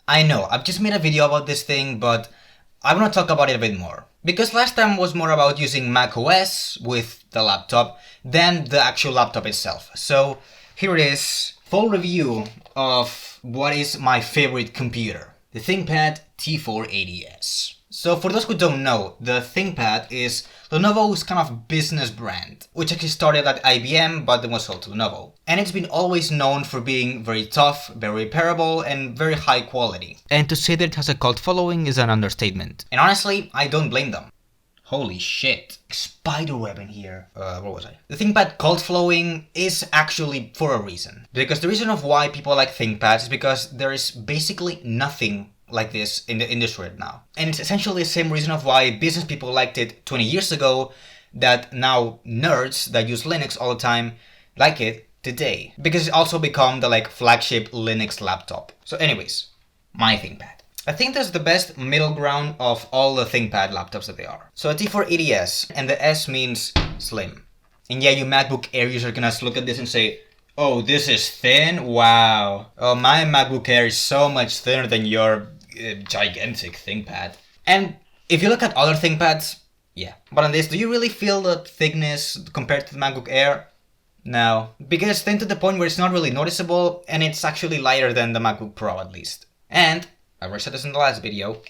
I know, I've just made a video about this thing, but I want to talk about it a bit more. Because last time was more about using macOS with the laptop than the actual laptop itself. So here it is, full review of what is my favorite computer, the ThinkPad T480S. So for those who don't know, the ThinkPad is Lenovo's kind of business brand, which actually started at IBM but then was sold to Lenovo. And it's been always known for being very tough, very repairable, and very high quality. And to say that it has a cult following is an understatement. And honestly, I don't blame them. Holy shit. Spiderweb in here. Where was I? The ThinkPad cult following is actually for a reason. Because the reason of why people like ThinkPads is because there is basically nothing like this in the industry right now. And it's essentially the same reason of why business people liked it 20 years ago that now nerds that use Linux all the time like it today. Because it's also become the flagship Linux laptop. So anyways, my ThinkPad. I think that's the best middle ground of all the ThinkPad laptops that they are. So a T480S, and the S means slim. And yeah, you MacBook Air users are gonna look at this and say, oh, this is thin? Wow. Oh, my MacBook Air is so much thinner than your gigantic ThinkPad. And if you look at other ThinkPads, yeah. But on this, do you really feel the thickness compared to the MacBook Air? No. Because it's thin to the point where it's not really noticeable, and it's actually lighter than the MacBook Pro at least. And I already said this in the last video.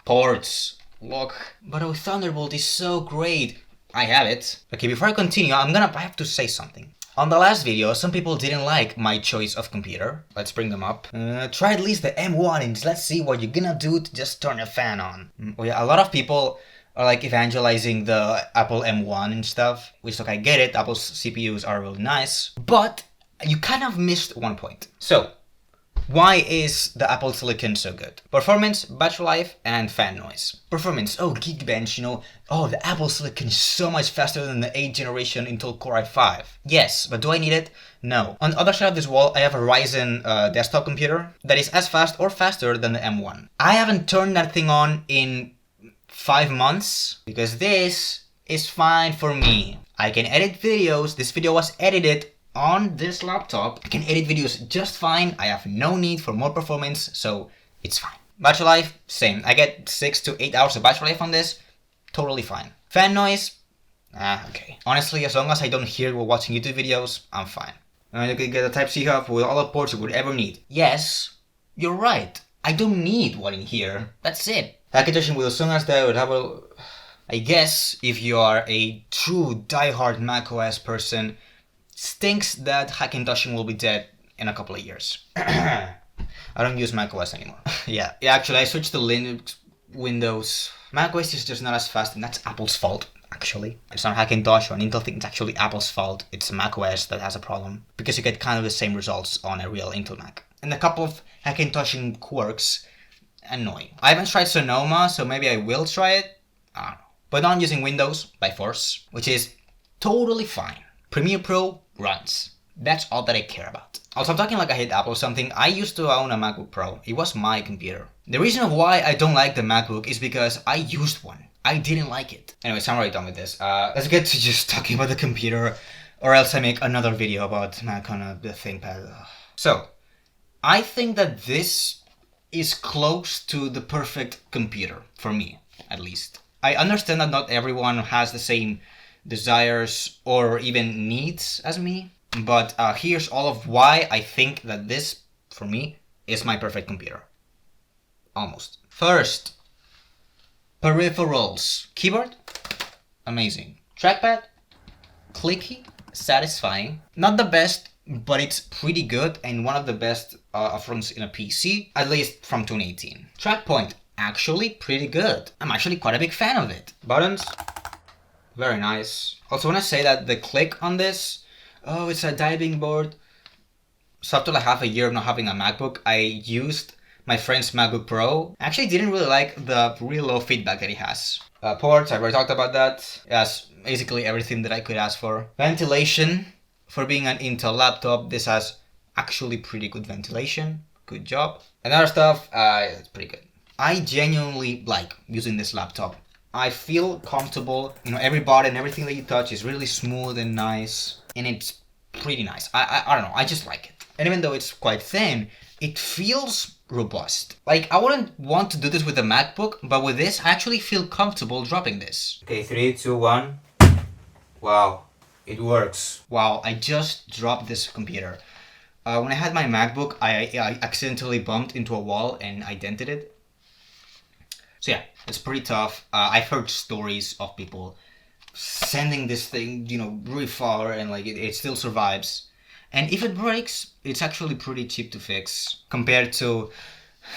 Ports. Look. But oh, Thunderbolt is so great. I have it. Okay, before I continue, I have to say something. On the last video, some people didn't like my choice of computer. Let's bring them up. Try at least the M1 and let's see what you're gonna do to just turn a fan on. Oh yeah, a lot of people are evangelizing the Apple M1 and stuff. Which, look, I get it. Apple's CPUs are really nice. But you kind of missed one point. So, why is the Apple Silicon so good? Performance, battery life, and fan noise. Performance, oh, Geekbench, oh, the Apple Silicon is so much faster than the 8th generation Intel Core i5. Yes, but do I need it? No. On the other side of this wall, I have a Ryzen desktop computer that is as fast or faster than the M1. I haven't turned that thing on in 5 months because this is fine for me. I can edit videos. This video was edited on this laptop. I can edit videos just fine. I have no need for more performance, so it's fine. Battery life, same. I get 6 to 8 hours of battery life on this. Totally fine. Fan noise, okay. Honestly, as long as I don't hear while watching YouTube videos, I'm fine. You can get a Type-C hub with all the ports you would ever need. Yes, you're right. I don't need one in here. That's it. Packaging with as soon as they would have a... I guess if you are a true diehard macOS person, stinks that Hackintosh will be dead in a couple of years. I don't use macOS anymore. yeah, actually I switched to Linux, Windows. macOS is just not as fast, and that's Apple's fault, actually. It's not Hackintosh or an Intel thing, it's actually Apple's fault. It's macOS that has a problem, because you get kind of the same results on a real Intel Mac. And a couple of Hackintosh quirks, annoying. I haven't tried Sonoma, so maybe I will try it. I don't know. But now I'm using Windows by force, which is totally fine. Premiere Pro runs. That's all that I care about. Also, I'm talking like I hate Apple or something. I used to own a MacBook Pro. It was my computer. The reason of why I don't like the MacBook is because I used one. I didn't like it. Anyways, I'm already done with this. Let's get to just talking about the computer, or else I make another video about Mac on the ThinkPad. So, I think that this is close to the perfect computer, for me, at least. I understand that not everyone has the same desires or even needs as me, but here's all of why I think that this, for me, is my perfect computer. Almost. First, peripherals. Keyboard, amazing. Trackpad, clicky, satisfying. Not the best, but it's pretty good and one of the best offerings in a PC, at least from 2018. Track point, actually pretty good. I'm actually quite a big fan of it. Buttons, very nice. Also want to say that the click on this, oh, it's a diving board. So after like half a year of not having a MacBook, I used my friend's MacBook Pro. I actually didn't really like the real low feedback that it has. Ports, I've already talked about that. It has basically everything that I could ask for. Ventilation, for being an Intel laptop, this has actually pretty good ventilation. Good job. And other stuff, it's pretty good. I genuinely like using this laptop. I feel comfortable, every button and everything that you touch is really smooth and nice, and it's pretty nice. I don't know, I just like it. And even though it's quite thin, it feels robust. Like, I wouldn't want to do this with a MacBook, but with this, I actually feel comfortable dropping this. Okay, 3, 2, 1. Wow, it works. Wow, I just dropped this computer. When I had my MacBook, I accidentally bumped into a wall and I dented it. So yeah, it's pretty tough. I've heard stories of people sending this thing, you know, really far, and like it still survives. And if it breaks, it's actually pretty cheap to fix compared to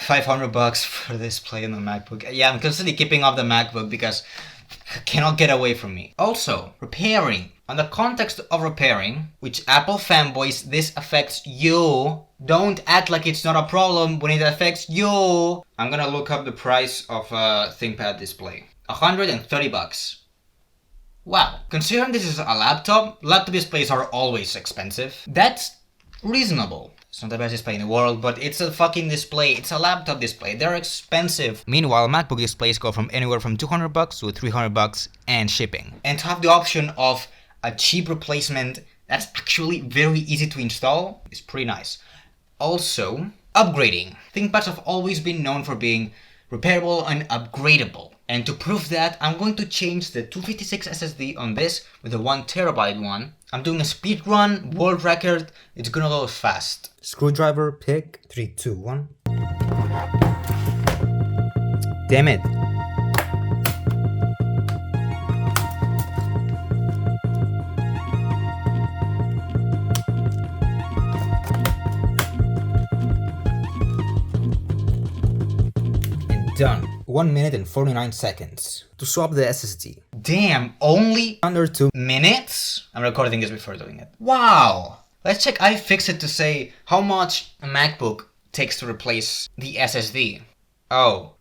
$500 for this play on the MacBook. Yeah, I'm constantly keeping up the MacBook because it cannot get away from me. Also, repairing. On the context of repairing, which Apple fanboys, this affects you. Don't act like it's not a problem when it affects you. I'm gonna look up the price of a ThinkPad display. $130. Wow, considering this is a laptop displays are always expensive. That's reasonable. It's not the best display in the world, but it's a fucking display. It's a laptop display. They're expensive. Meanwhile, MacBook displays go from anywhere from $200 to $300 and shipping. And to have the option of a cheap replacement that's actually very easy to install is pretty nice. Also, upgrading. ThinkPads have always been known for being repairable and upgradable. And to prove that, I'm going to change the 256 SSD on this with the 1TB one. I'm doing a speed run, world record. It's gonna go fast. Screwdriver, pick, 3, 2, 1. Damn it. And done. 1 minute and 49 seconds to swap the SSD. Damn, only under 2 minutes? I'm recording this before doing it. Wow! Let's check iFixit to say how much a MacBook takes to replace the SSD. Oh.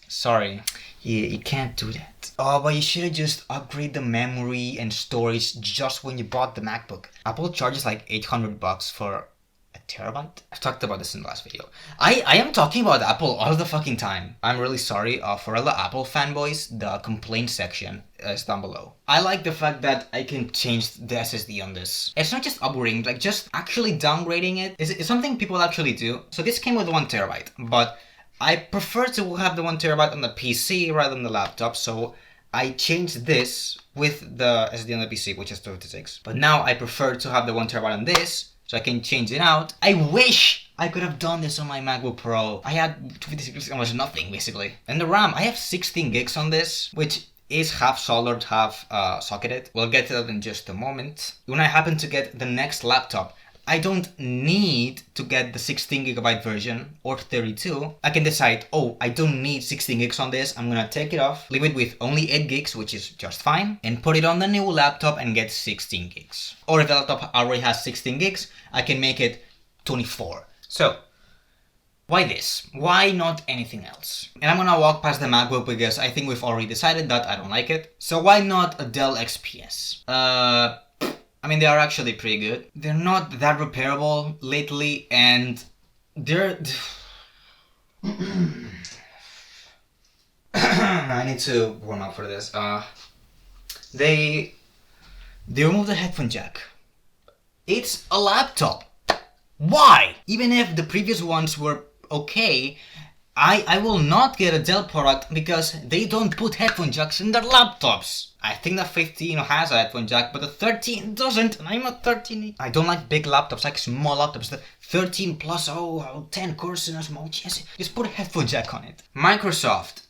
Sorry. You can't do that. Oh, but you should have just upgrade the memory and storage just when you bought the MacBook. Apple charges like $800 for a terabyte? I've talked about this in the last video. I am talking about Apple all the fucking time. I'm really sorry for all the Apple fanboys. The complaint section is down below. I like the fact that I can change the SSD on this. It's not just upgrading, like just actually downgrading it. It's something people actually do. So this came with 1 terabyte, but I prefer to have the 1 terabyte on the PC rather than the laptop, so I changed this with the SSD on the PC, which is 256. But now I prefer to have the 1 terabyte on this, so I can change it out. I wish I could have done this on my MacBook Pro. I had 256 almost nothing, basically. And the RAM, I have 16 gigs on this, which is half soldered, half socketed. We'll get to that in just a moment. When I happen to get the next laptop, I don't need to get the 16GB version or 32. I can decide, oh, I don't need 16 gigs on this. I'm gonna take it off, leave it with only 8 gigs, which is just fine, and put it on the new laptop and get 16 gigs. Or if the laptop already has 16 gigs, I can make it 24. So, why this? Why not anything else? And I'm gonna walk past the MacBook because I think we've already decided that I don't like it. So why not a Dell XPS? I mean, they are actually pretty good. They're not that repairable lately, and they're... I need to warm up for this. They removed the headphone jack. It's a laptop. Why? Even if the previous ones were okay, I will not get a Dell product because they don't put headphone jacks in their laptops. I think the 15 has a headphone jack, but the 13 doesn't, and I'm a 13. I don't like big laptops, I like small laptops. The 13 plus, 10 cores in a small chassis. Just put a headphone jack on it. Microsoft.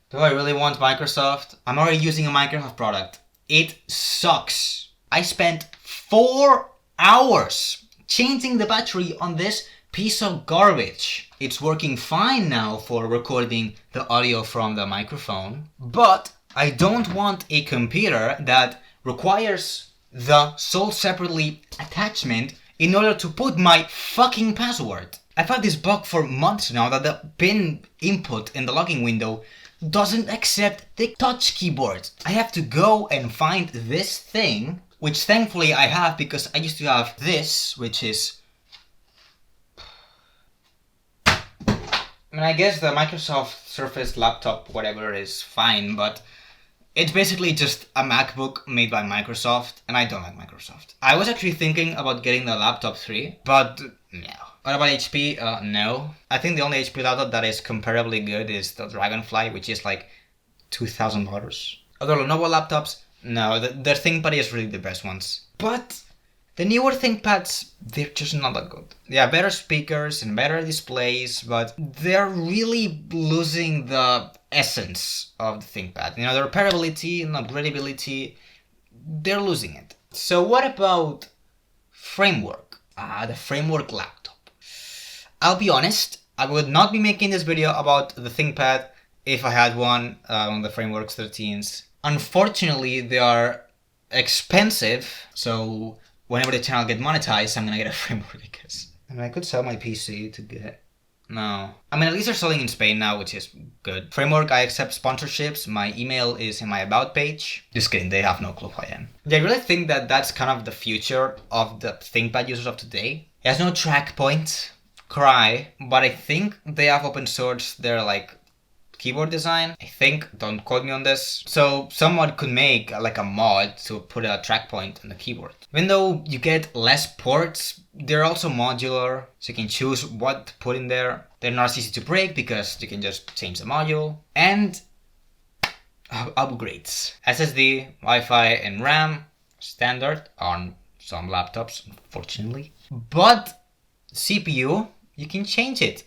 Do I really want Microsoft? I'm already using a Microsoft product. It sucks. I spent 4 hours changing the battery on this piece of garbage. It's working fine now for recording the audio from the microphone, but I don't want a computer that requires the sold separately attachment in order to put my fucking password. I've had this bug for months now that the pin input in the login window doesn't accept the touch keyboard. I have to go and find this thing, which thankfully I have because I used to have this, which is... I mean, I guess the Microsoft Surface laptop, whatever, is fine, but it's basically just a MacBook made by Microsoft, and I don't like Microsoft. I was actually thinking about getting the laptop 3, but no. What about HP? No. I think the only HP laptop that is comparably good is the Dragonfly, which is like $2,000. Other Lenovo laptops? No, their ThinkPad is really the best ones. But the newer ThinkPads, they're just not that good. They have better speakers and better displays, but they're really losing the essence of the ThinkPad. You know, the repairability and upgradability, they're losing it. So what about Framework? The Framework laptop. I'll be honest, I would not be making this video about the ThinkPad if I had one on the Frameworks 13s. Unfortunately, they are expensive, so whenever the channel gets monetized, I'm gonna get a Framework, I guess. I mean, I could sell my PC to get... No. I mean, at least they're selling in Spain now, which is good. Framework, I accept sponsorships. My email is in my about page. Just kidding, they have no clue who I am. Yeah, I really think that that's kind of the future of the ThinkPad users of today. It has no track point, cry, but I think they have open sourced their like keyboard design. I think, don't quote me on this. So someone could make like a mod to put a track point on the keyboard. Even though you get less ports, they're also modular, so you can choose what to put in there. They're not as easy to break because you can just change the module. And upgrades. SSD, Wi-Fi, and RAM, standard on some laptops, unfortunately. But CPU, you can change it.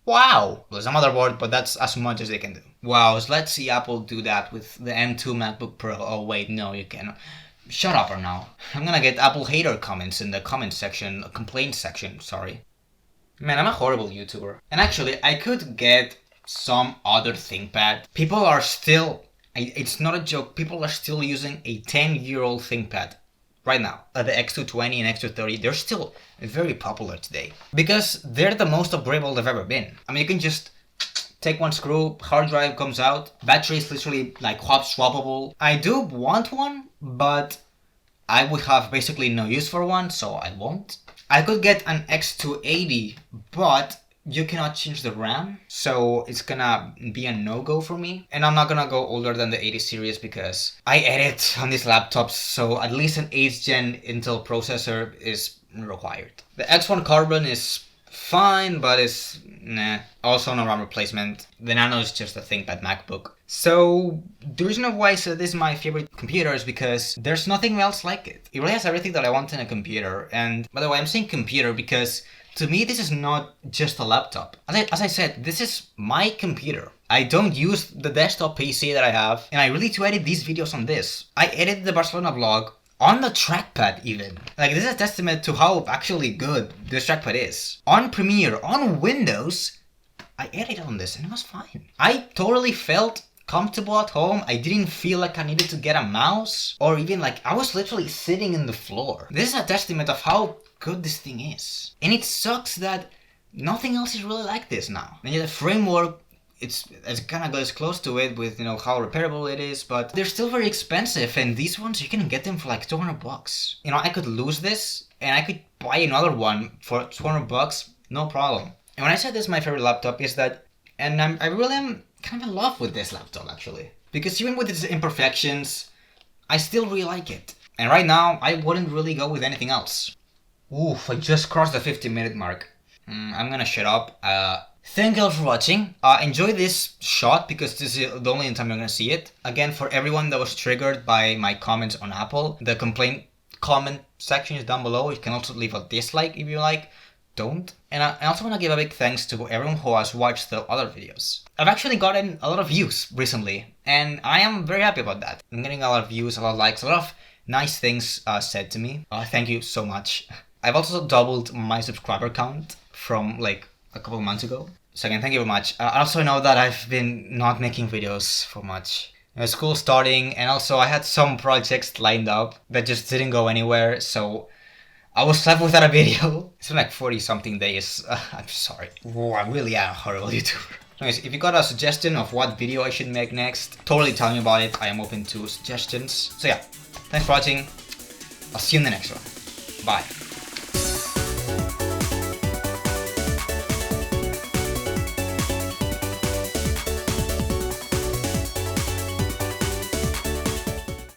Wow! There's a motherboard, but that's as much as they can do. Wow, so let's see Apple do that with the M2 MacBook Pro. Oh wait, no, you cannot. Shut up, Arnau. I'm gonna get Apple hater comments in the comment section, complaint section, sorry. Man, I'm a horrible YouTuber. And actually, I could get some other ThinkPad. People are still, it's not a joke, people are still using a 10-year-old ThinkPad. Right now, the X220 and X230, they're still very popular today. Because they're the most upgradable they've ever been. I mean, you can just take one screw, hard drive comes out, battery is literally like hot swappable. I do want one, but I would have basically no use for one, so I won't. I could get an X280, but you cannot change the RAM, so it's gonna be a no-go for me. And I'm not gonna go older than the 80 series because I edit on these laptops, so at least an 8th gen Intel processor is required. The X1 Carbon is fine, but it's nah. Also no RAM replacement. The Nano is just a ThinkPad MacBook. So the reason of why I said this is my favorite computer is because there's nothing else like it. It really has everything that I want in a computer. And by the way, I'm saying computer because to me, this is not just a laptop. As I said, this is my computer. I don't use the desktop PC that I have, and I really do edit these videos on this. I edited the Barcelona vlog on the trackpad even. Like, this is a testament to how actually good this trackpad is. On Premiere, on Windows, I edited on this and it was fine. I totally felt comfortable at home. I didn't feel like I needed to get a mouse, or even like I was literally sitting in the floor. This is a testament of how good this thing is. And it sucks that nothing else is really like this now. And yet the Framework, it's kind of goes close to it with, you know, how repairable it is, but they're still very expensive, and these ones you can get them for like 200 bucks. You know, I could lose this and I could buy another one for 200 bucks, no problem. And when I said this is my favorite laptop is that, and I really am kind of in love with this laptop actually, because even with its imperfections, I still really like it. And right now, I wouldn't really go with anything else. Oof, I just crossed the 50-minute mark. I'm gonna shut up. Thank you all for watching. Enjoy this shot because this is the only time you're gonna see it. Again, for everyone that was triggered by my comments on Apple, the comment section is down below. You can also leave a dislike if you like. Don't. And I also want to give a big thanks to everyone who has watched the other videos. I've actually gotten a lot of views recently, and I am very happy about that. I'm getting a lot of views, a lot of likes, a lot of nice things said to me. Thank you so much. I've also doubled my subscriber count from like a couple of months ago. So again, thank you very much. I also know that I've been not making videos for much. School starting, and also I had some projects lined up that just didn't go anywhere, so I was left without a video. It's been like 40 something days. I'm sorry. Whoa, I really am a horrible YouTuber. Anyways, if you got a suggestion of what video I should make next, totally tell me about it. I am open to suggestions. So yeah, thanks for watching. I'll see you in the next one. Bye.